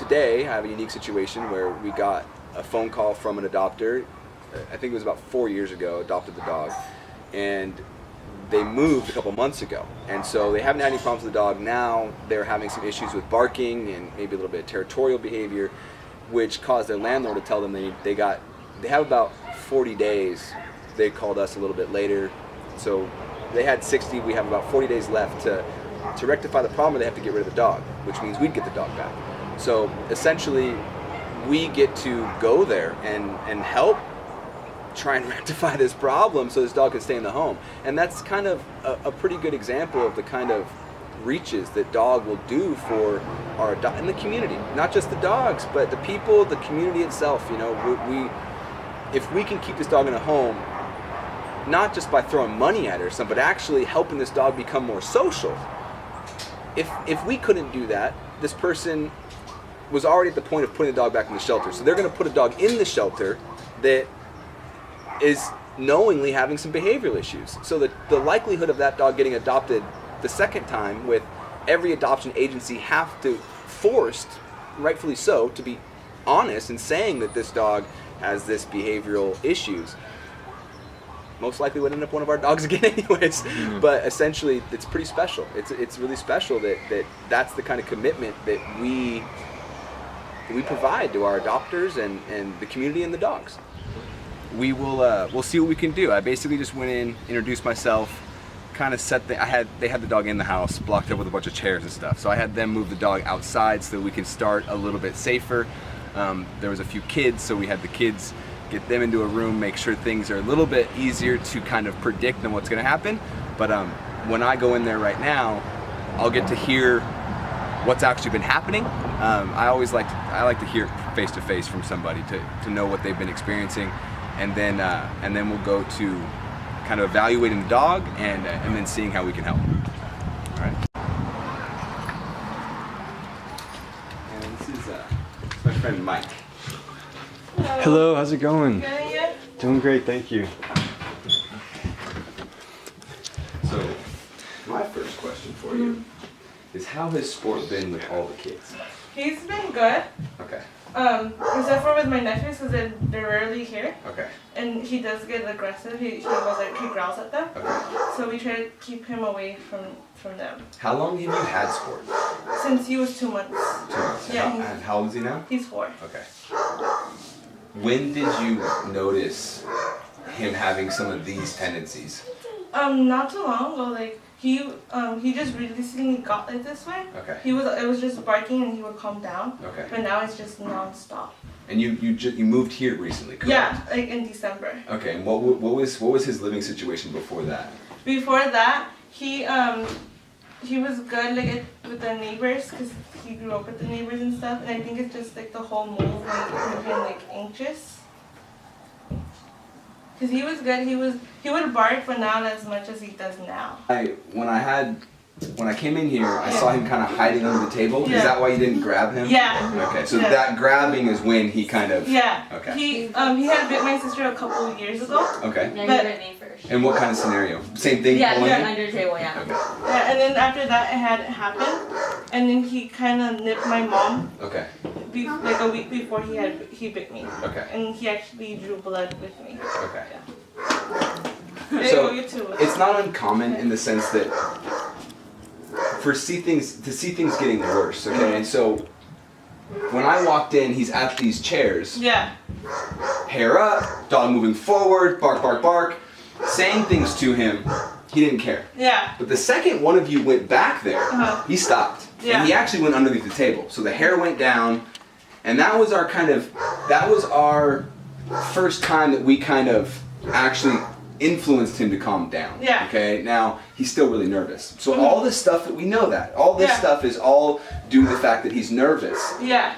today I have a unique situation where we got a phone call from an adopter. I think it was about 4 years ago, adopted the dog, and they moved a couple months ago, and so they haven't had any problems with the dog. Now they're having some issues with barking and maybe a little bit of territorial behavior, which caused their landlord to tell them they have about 40 days. They called us a little bit later, so they had 60. We have about 40 days left to rectify the problem, or they have to get rid of the dog, which means we'd get the dog back. So essentially, we get to go there and help try and rectify this problem so this dog can stay in the home. And that's kind of a pretty good example of the kind of reaches that DAWG will do for our in the community. Not just the dogs, but the people, the community itself. You know, if we can keep this dog in a home, not just by throwing money at it or something, but actually helping this dog become more social. If we couldn't do that, this person was already at the point of putting the dog back in the shelter. So they're going to put a dog in the shelter that is knowingly having some behavioral issues. So the likelihood of that dog getting adopted the second time, with every adoption agency have to forced, rightfully so, to be honest in saying that this dog has this behavioral issues, most likely would end up one of our dogs again anyways. Mm-hmm. But essentially it's pretty special. It's really special that's the kind of commitment that we provide to our adopters and the community and the dogs. We'll see what we can do. I basically just went in, introduced myself, kind of they had the dog in the house, blocked up with a bunch of chairs and stuff. So I had them move the dog outside so that we can start a little bit safer. There was a few kids, so we had the kids get them into a room, make sure things are a little bit easier to kind of predict than what's going to happen. But when I go in there right now, I'll get to hear what's actually been happening. I like to hear face to face from somebody to know what they've been experiencing, and then we'll go to kind of evaluating the dog and then seeing how we can help. All right. And this is my friend Mike. Hello, how's it going? Good, and you? Doing great, thank you. So, my first question for you is, how has sport been with all the kids? He's been good. Okay. Except for with my nephews, because they're rarely here. Okay. And he does get aggressive. He growls at them. Okay. So we try to keep him away from them. How long have you had sport? Since he was 2 months. 2 months. Yeah. And how old is he now? He's 4. Okay. When did you notice him having some of these tendencies? Not too long ago. Like he just recently got like this way. Okay. It was just barking and he would calm down. Okay. But now it's just non-stop. And you moved here recently, correct? Yeah, like in December. Okay. And what was his living situation before that? Before that, he was good with the neighbors, because he grew up with the neighbors and stuff. And I think it's just like the whole move made him anxious. Because he was good, he would bark, but not as much as he does now. When I came in here, I saw him kind of hiding under the table. Yeah. Is that why you didn't grab him? Yeah. Okay, so Yeah. that grabbing is when he kind of... Yeah. Okay. He had bit my sister a couple of years ago. Okay. Yeah, But- you bit me first. And what kind of scenario? Same thing? Yeah, pulling you're you? under the table, yeah. Okay. Yeah, and then after that it had happened, and then he kind of nipped my mom. Okay. Like a week before he bit me. Okay. And he actually drew blood with me. Okay. Yeah. So you too. it's not uncommon in the sense that to see things getting worse. Okay. And so when I walked in, he's at these chairs. Yeah. Hair up, dog moving forward, bark, bark, bark, saying things to him. He didn't care. Yeah. But the second one of you went back there, he stopped. Yeah. And he actually went underneath the table. So the hair went down, and that was our first time that we kind of actually influenced him to calm down. Yeah. Okay. Now he's still really nervous. So all this stuff that we know that all this stuff is all due to the fact that he's nervous. Yeah.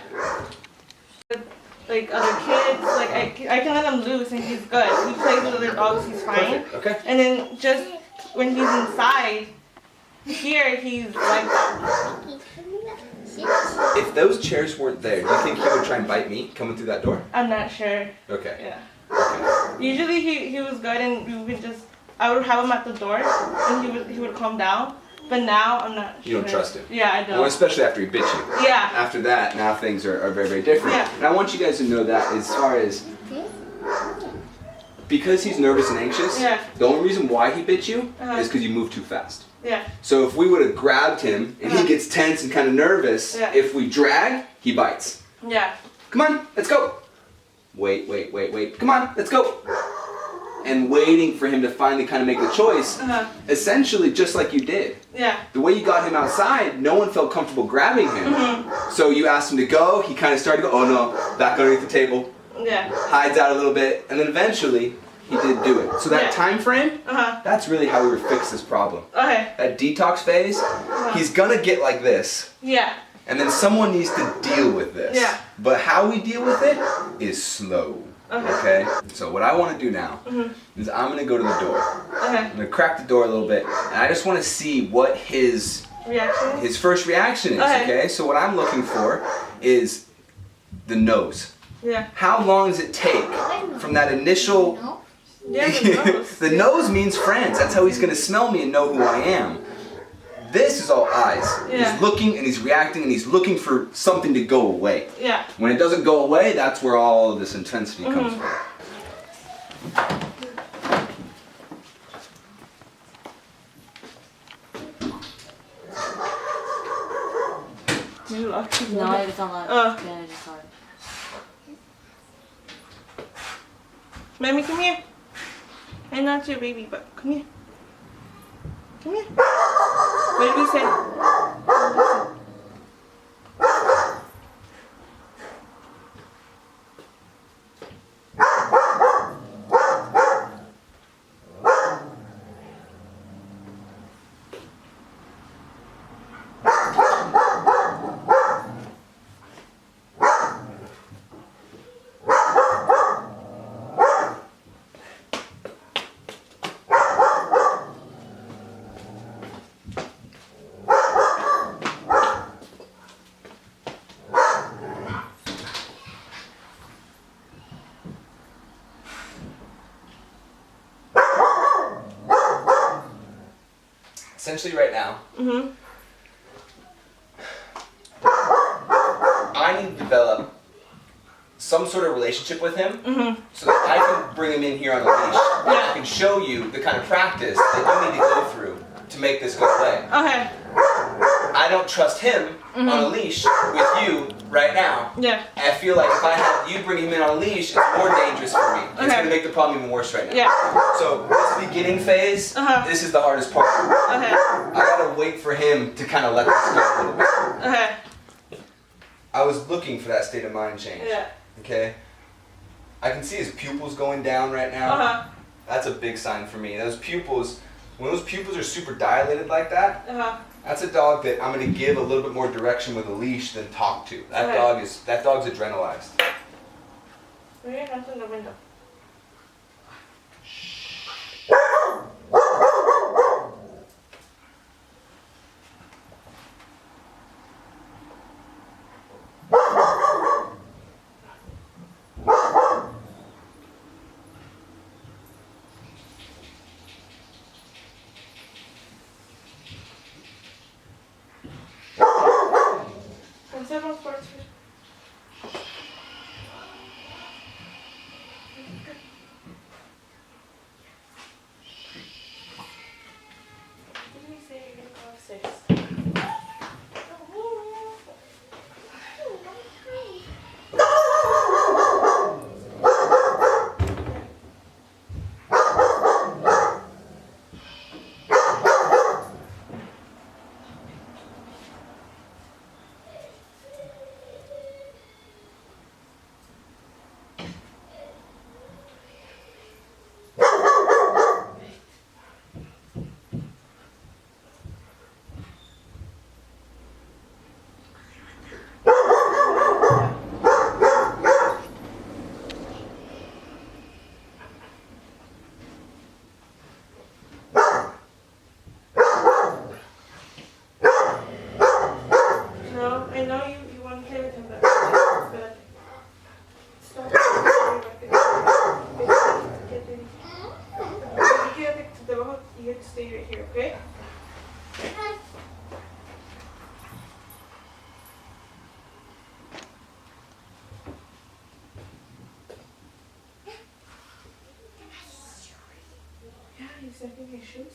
Like other kids, like I can let him loose and he's good. He plays with other dogs, he's fine. Perfect. Okay. And then just when he's inside, here he's like that. If those chairs weren't there, do you think he would try and bite me coming through that door? I'm not sure. Okay. Yeah. Okay. Usually he was good, and I would have him at the door and he would calm down. But now I'm not sure. You don't trust him. Yeah, I don't. Well, especially after he bit you. Yeah. After that, now things are very, very different. Yeah. And I want you guys to know that as far as, because he's nervous and anxious, Yeah. the only reason why he bit you Uh-huh. is because you moved too fast. Yeah. So if we would have grabbed him and he gets tense and kind of nervous, Yeah. if we drag, he bites. Yeah. Come on, let's go. Wait. Come on, let's go. And waiting for him to finally kind of make the choice, Uh-huh. essentially just like you did. Yeah. The way you got him outside, no one felt comfortable grabbing him. So you asked him to go, he kind of started to go, oh no, back underneath the table, Yeah. hides out a little bit, and then eventually he did do it. So that Yeah. time frame, Uh-huh. that's really how we would fix this problem. Okay. That detox phase, he's gonna get like this, Yeah. and then someone needs to deal with this. Yeah. But how we deal with it is slow. Okay? So what I want to do now is I'm gonna go to the door. Okay. I'm gonna crack the door a little bit, and I just want to see what his Reaction? first reaction is. Okay. So what I'm looking for is the nose. Yeah. How long does it take from that initial? Yeah, the nose. The nose means friends. That's how he's gonna smell me and know who I am. This is all eyes. Yeah. He's looking and he's reacting and he's looking for something to go away. Yeah. When it doesn't go away, that's where all of this intensity comes from. Did you lock it? No, it's not locked. Oh. Yeah, I just saw it. Mammy, come here. I'm not your baby, but come here. Come here. What did we say? Essentially right now, I need to develop some sort of relationship with him so that I can bring him in here on a leash. I can show you the kind of practice that you need to go through to make this go away. Okay. I don't trust him on a leash with you right now. Yeah. I feel like if I have you bring him in on a leash, it's more dangerous for me. It's Okay. going to make the problem even worse right now. Yeah. So this beginning phase, this is the hardest part. Okay. I gotta wait for him to kind of let this go a little bit. Okay. I was looking for that state of mind change. Yeah. Okay? I can see his pupils going down right now. Uh-huh. That's a big sign for me. Those pupils, when those pupils are super dilated like that, Uh-huh. that's a dog that I'm gonna give a little bit more direction with a leash than talk to. That Okay. dog's adrenalized. Put your hands in the window. Can someone first? What did we say you're gonna go upstairs? No, I know you want to play with him, but stop. You get to stay right here, okay? taking his shoes.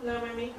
No, Mimi.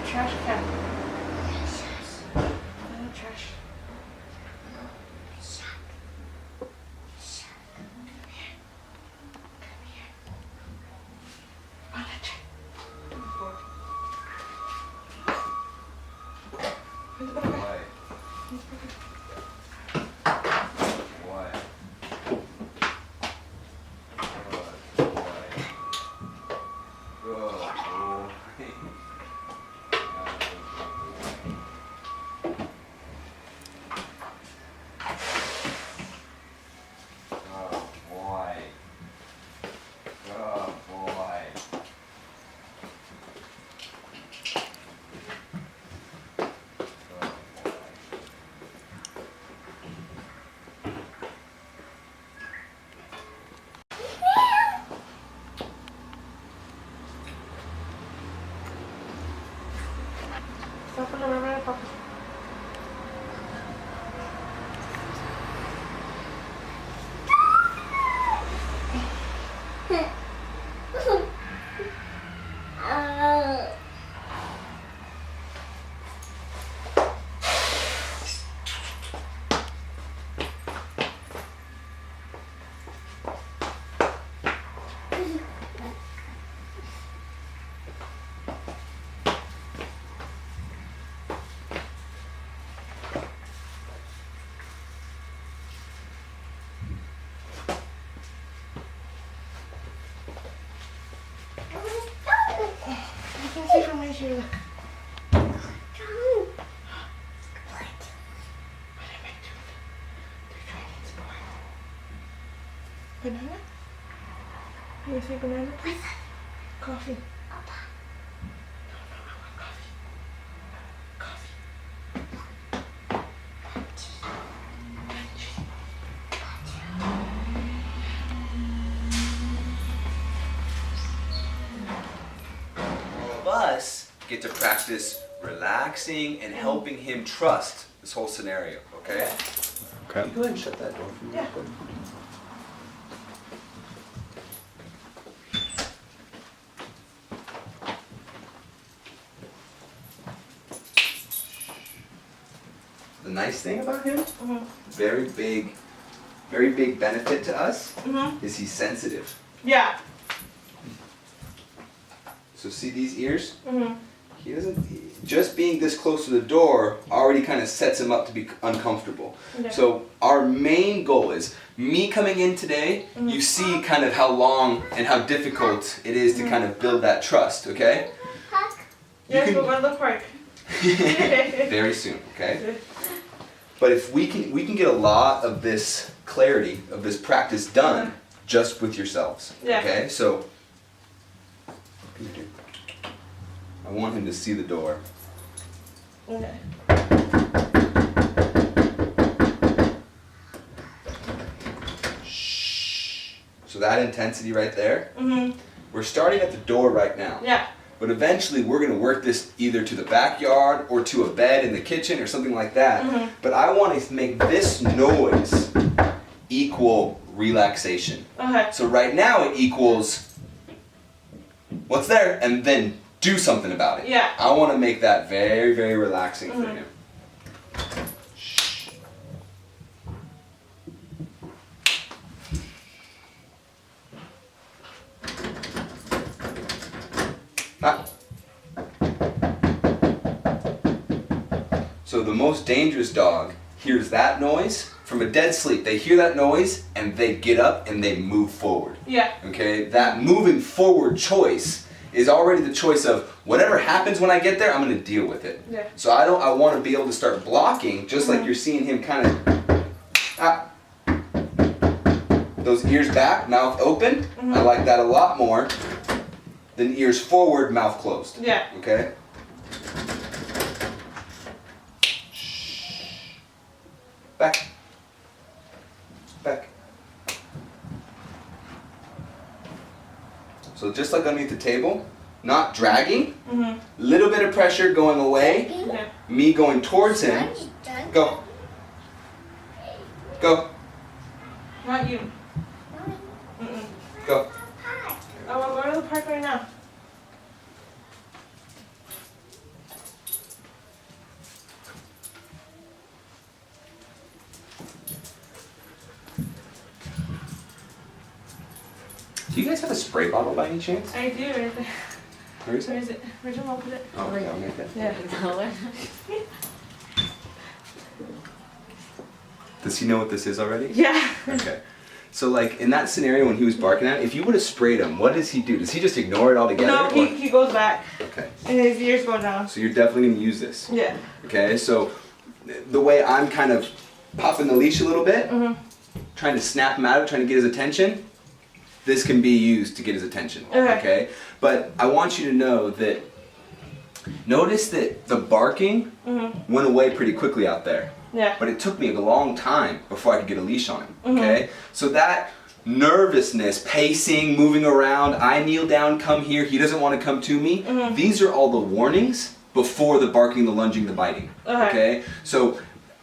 Trash can. No trash. Stop on the river, Papa. I can see from my shoe. What am I doing? They're trying to explore. Banana? You see banana? Coffee. No, I want coffee. Coffee. All of us get to practice relaxing and helping him trust this whole scenario, okay? Okay. Go ahead and shut that door for me. Yeah. Real quick. The nice thing about him, very big benefit to us, is he's sensitive. Yeah. So see these ears? He doesn't, just being this close to the door already kind of sets him up to be uncomfortable. Yeah. So our main goal is, me coming in today, you see kind of how long and how difficult it is to kind of build that trust, okay? Yes, can- we're going to the park. Very soon, okay? But if we can get a lot of this clarity, of this practice done just with yourselves, Yeah. okay? So, come here, dude. I want him to see the door. Okay. Shh. So that intensity right there, Mhm. we're starting at the door right now. Yeah. But eventually we're gonna work this either to the backyard or to a bed in the kitchen or something like that. Mhm. But I want to make this noise equal relaxation. Okay. So right now it equals what's there and then do something about it. Yeah. I want to make that very, very relaxing for him. Shh. Ah. So the most dangerous dog hears that noise from a dead sleep. They hear that noise and they get up and they move forward. Yeah. Okay, that moving forward choice is already the choice of whatever happens when I get there, I'm going to deal with it. Yeah. So I want to be able to start blocking, just like you're seeing him kind of. Those ears back, mouth open. I like that a lot more than ears forward, mouth closed. Yeah. Okay. Back. Back. So just like underneath the table, not dragging, little bit of pressure going away, Okay. me going towards him. Go. Go. Not you. Go. Oh, we'll go to the park right now. Do you guys have a spray bottle by any chance? I do, right there. Where is Where it? is it? Where'd your mom put it? Oh, okay, I'll make that. Yeah. Does he know what this is already? Yeah. Okay. So like in that scenario when he was barking at it, if you would have sprayed him, what does he do? Does he just ignore it altogether? No, or- he goes back. Okay. And his ears go down. So you're definitely gonna use this. Yeah. Okay, so the way I'm kind of popping the leash a little bit, trying to snap him out of it, trying to get his attention, this can be used to get his attention. Okay. But I want you to know that, notice that the barking went away pretty quickly out there. Yeah. But it took me a long time before I could get a leash on him. Okay? So that nervousness, pacing, moving around, I kneel down, come here, he doesn't want to come to me. These are all the warnings before the barking, the lunging, the biting. Okay? So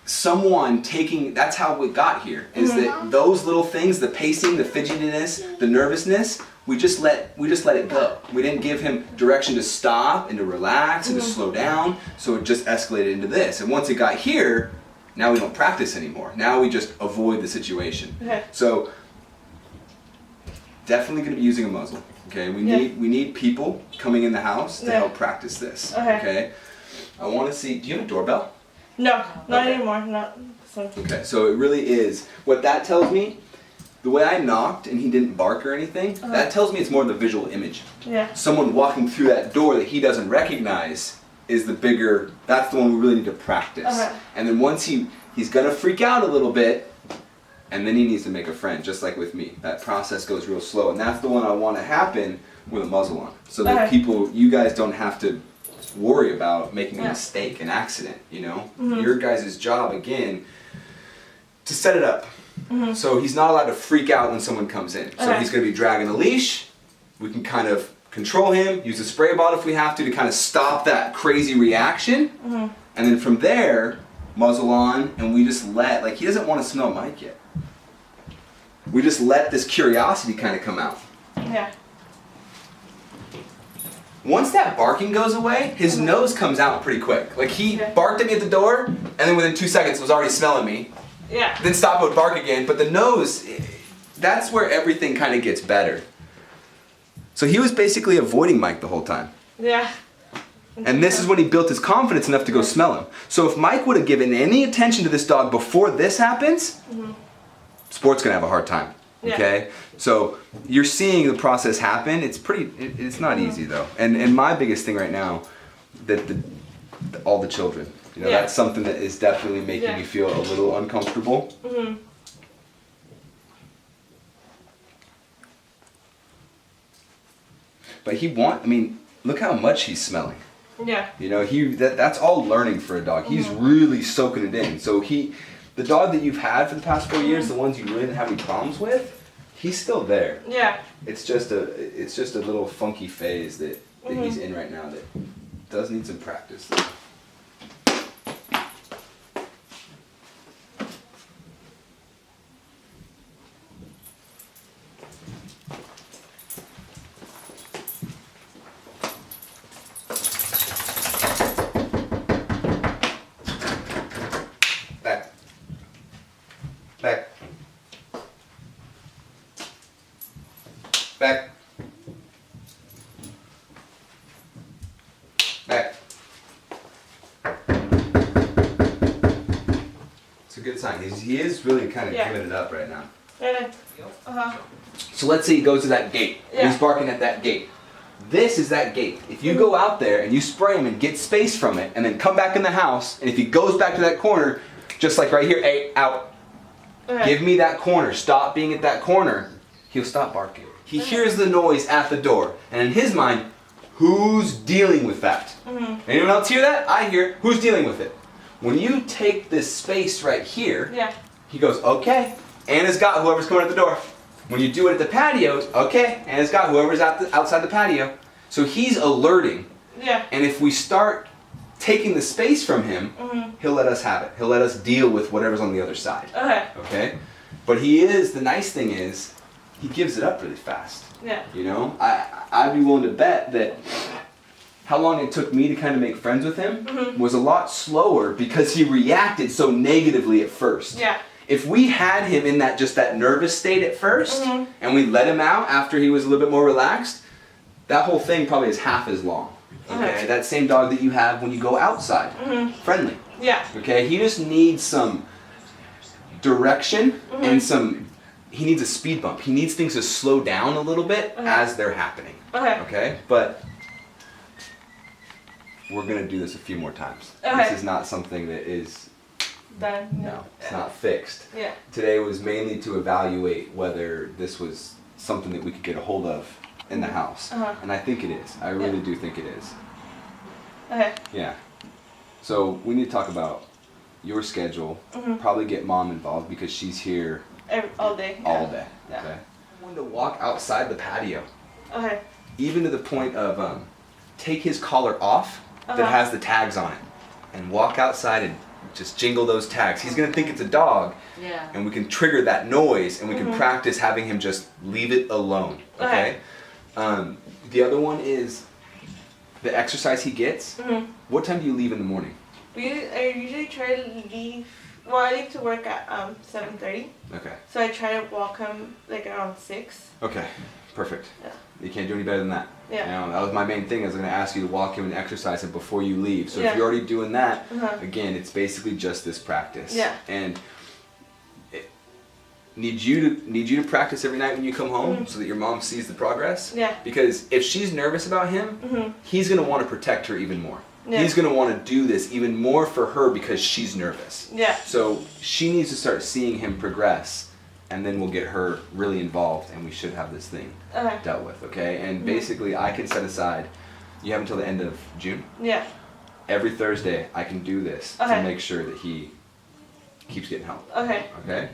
someone taking, that's how we got here, is that those little things, the pacing, the fidgetiness, the nervousness, we just let it go. We didn't give him direction to stop and to relax and to slow down, so it just escalated into this. And once it got here, now we don't practice anymore. Now we just avoid the situation. Okay. So definitely going to be using a muzzle. Okay, we need people coming in the house to help practice this. Okay. I want to see. Do you have a doorbell? No, not Okay. anymore. Not so. Okay, so it really is. What that tells me, the way I knocked and he didn't bark or anything, that tells me it's more the visual image. Yeah. Someone walking through that door that he doesn't recognize is the bigger, that's the one we really need to practice. And then once he's gonna freak out a little bit, and then he needs to make a friend, just like with me. That process goes real slow, and that's the one I want to happen with a muzzle on. So that you guys don't have to worry about making a mistake, an accident, you know? Your guys' job, again, to set it up. So he's not allowed to freak out when someone comes in. So he's going to be dragging the leash. We can kind of control him, use a spray bottle if we have to kind of stop that crazy reaction. And then from there, muzzle on, and we just let, like he doesn't want to smell Mike yet. We just let this curiosity kind of come out. Yeah. Once that barking goes away, his nose comes out pretty quick. Like he barked at me at the door, and then within 2 seconds was already smelling me. Yeah. Then stop would bark again, but the nose, that's where everything kind of gets better. So he was basically avoiding Mike the whole time. Yeah. And this is when he built his confidence enough to go smell him. So if Mike would have given any attention to this dog before this happens, Sport's gonna have a hard time. Okay? So you're seeing the process happen. It's it's not easy though. And my biggest thing right now, that all the children, you know, that's something that is definitely making me feel a little uncomfortable. But I mean, look how much he's smelling. Yeah. You know, that's all learning for a dog. He's really soaking it in. So the dog that you've had for the past 4 years, the ones you really didn't have any problems with, he's still there. Yeah. It's just a little funky phase that he's in right now that does need some practice. Back. Back. Back. Back. It's a good sign. He is really kind of giving it up right now. So let's say he goes to that gate. And he's barking at that gate. This is that gate. If you go out there and you spray him and get space from it, and then come back in the house, and if he goes back to that corner, just like right here, hey, out. Give me that corner. Stop being at that corner. He'll stop barking. He hears the noise at the door, and in his mind, who's dealing with that? Anyone else hear that? I hear it. Who's dealing with it? When you take this space right here, he goes, okay, Anna's got whoever's coming at the door. When you do it at the patios, okay, Anna's got whoever's outside the patio. So he's alerting. And if we start taking the space from him, he'll let us have it. He'll let us deal with whatever's on the other side. Okay? But the nice thing is, he gives it up really fast. You know? I'd be willing to bet that how long it took me to kind of make friends with him was a lot slower because he reacted so negatively at first. If we had him in that nervous state at first, and we let him out after he was a little bit more relaxed, that whole thing probably is half as long. Okay? That same dog that you have when you go outside, friendly. Okay? He just needs some direction and he needs a speed bump. He needs things to slow down a little bit as they're happening. Okay? But we're gonna do this a few more times. This is not something that is done. No, it's not fixed. Today was mainly to evaluate whether this was something that we could get a hold of in the house. And I think it is. I really do think it is. Yeah. So we need to talk about your schedule. Probably get mom involved because she's here all day. All day. Okay. I want to walk outside the patio. Even to the point of take his collar off that has the tags on it and walk outside and just jingle those tags. He's going to think it's a dog. And we can trigger that noise and we can practice having him just leave it alone. Okay? The other one is the exercise he gets. What time do you leave in the morning? I usually try to leave. Well, I leave to work at 7:30. Okay. So I try to walk him like around 6. Okay, perfect. You can't do any better than that. You know, that was my main thing. I was going to ask you to walk him and exercise him before you leave. So if you're already doing that, again, it's basically just this practice. And need you to practice every night when you come home so that your mom sees the progress. Because if she's nervous about him, he's going to want to protect her even more. He's going to want to do this even more for her because she's nervous. So she needs to start seeing him progress, and then we'll get her really involved, and we should have this thing dealt with, okay? And basically, I can set aside, you have until the end of June. Every Thursday, I can do this to make sure that he keeps getting help. Okay?